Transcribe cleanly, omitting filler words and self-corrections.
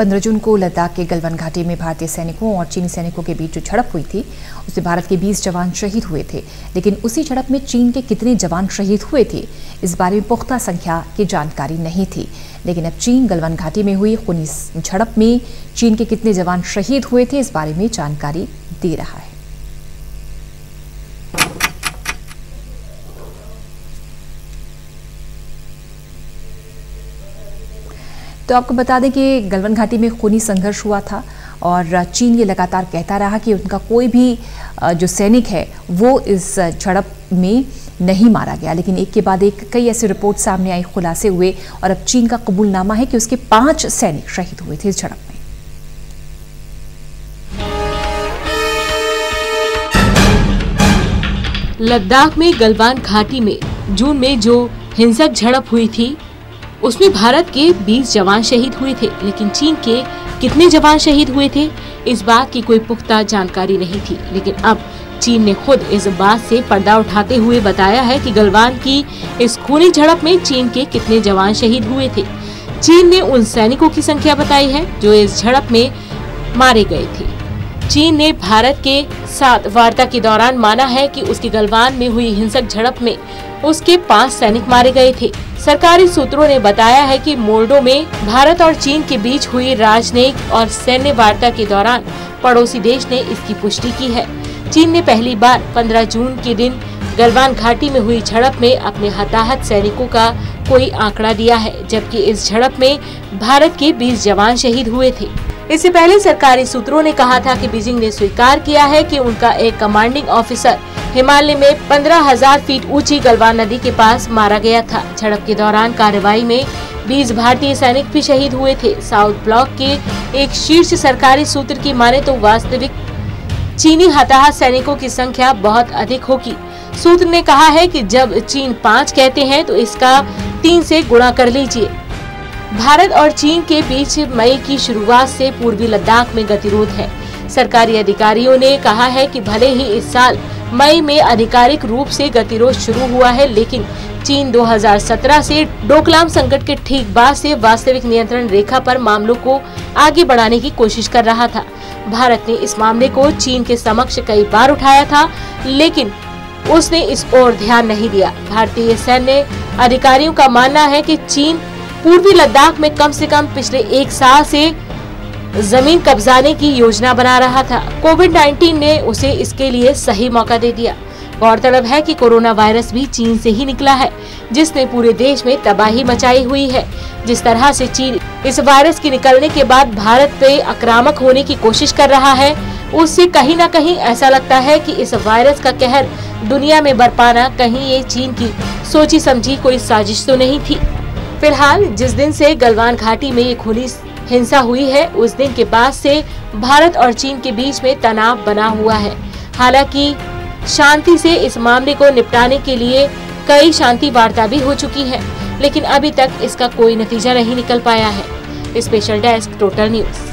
15 जून को लद्दाख के गलवान घाटी में भारतीय सैनिकों और चीनी सैनिकों के बीच जो झड़प हुई थी उसमें भारत के 20 जवान शहीद हुए थे। लेकिन उसी झड़प में चीन के कितने जवान शहीद हुए थे इस बारे में पुख्ता संख्या की जानकारी नहीं थी। लेकिन अब चीन गलवान घाटी में हुई खूनी झड़प में चीन के कितने जवान शहीद हुए थे इस बारे में जानकारी दे रहा है। तो आपको बता दें कि गलवान घाटी में खूनी संघर्ष हुआ था और चीन ये लगातार कहता रहा कि उनका कोई भी जो सैनिक है वो इस झड़प में नहीं मारा गया। लेकिन एक के बाद एक कई ऐसी रिपोर्ट सामने आई, खुलासे हुए और अब चीन का कबूलनामा है कि उसके 5 सैनिक शहीद हुए थे इस झड़प में। लद्दाख में गलवान घाटी में जून में जो हिंसक झड़प हुई थी उसमें भारत के 20 जवान शहीद हुए थे। लेकिन चीन के कितने जवान शहीद हुए थे इस बात की कोई पुख्ता जानकारी नहीं थी। लेकिन अब चीन ने खुद इस बात से पर्दा उठाते हुए बताया है कि गलवान की इस खूनी झड़प में चीन के कितने जवान शहीद हुए थे। चीन ने उन सैनिकों की संख्या बताई है जो इस झड़प में मारे गए थे। चीन ने भारत के साथ वार्ता के दौरान माना है कि उसकी गलवान में हुई हिंसक झड़प में उसके 5 सैनिक मारे गए थे। सरकारी सूत्रों ने बताया है कि मोल्डो में भारत और चीन के बीच हुई राजनयिक और सैन्य वार्ता के दौरान पड़ोसी देश ने इसकी पुष्टि की है। चीन ने पहली बार 15 जून के दिन गलवान घाटी में हुई झड़प में अपने हताहत सैनिकों का कोई आंकड़ा दिया है, जबकि इस झड़प में भारत के 20 जवान शहीद हुए थे। इससे पहले सरकारी सूत्रों ने कहा था कि बीजिंग ने स्वीकार किया है कि उनका एक कमांडिंग ऑफिसर हिमालय में 15,000 फीट ऊंची गलवान नदी के पास मारा गया था। झड़प के दौरान कार्रवाई में 20 भारतीय सैनिक भी शहीद हुए थे। साउथ ब्लॉक के एक शीर्ष सरकारी सूत्र की माने तो वास्तविक चीनी हताहत सैनिकों की संख्या बहुत अधिक होगी। सूत्र ने कहा है कि जब चीन 5 कहते हैं तो इसका 3 से गुणा कर लीजिए। भारत और चीन के बीच मई की शुरुआत से पूर्वी लद्दाख में गतिरोध है। सरकारी अधिकारियों ने कहा है कि भले ही इस साल मई में आधिकारिक रूप से गतिरोध शुरू हुआ है, लेकिन चीन 2017 से डोकलाम संकट के ठीक बाद से वास्तविक नियंत्रण रेखा पर मामलों को आगे बढ़ाने की कोशिश कर रहा था। भारत ने इस मामले को चीन के समक्ष कई बार उठाया था, लेकिन उसने इस ओर ध्यान नहीं दिया। भारतीय सैन्य अधिकारियों का मानना है कि चीन पूर्वी लद्दाख में कम से कम पिछले 1 साल से जमीन कब्जाने की योजना बना रहा था। कोविड-19 ने उसे इसके लिए सही मौका दे दिया। गौरतलब है कि कोरोना वायरस भी चीन से ही निकला है, जिसने पूरे देश में तबाही मचाई हुई है। जिस तरह से चीन इस वायरस के निकलने के बाद भारत पे आक्रामक होने की कोशिश कर रहा है, उससे कहीं न कहीं ऐसा लगता है कि इस वायरस का कहर दुनिया में बरपाना कहीं ये चीन की सोची समझी कोई साजिश तो नहीं थी। फिलहाल जिस दिन से गलवान घाटी में ये खूनी हिंसा हुई है, उस दिन के बाद से भारत और चीन के बीच में तनाव बना हुआ है। हालांकि शांति से इस मामले को निपटाने के लिए कई शांति वार्ता भी हो चुकी है, लेकिन अभी तक इसका कोई नतीजा नहीं निकल पाया है। Special desk, total news.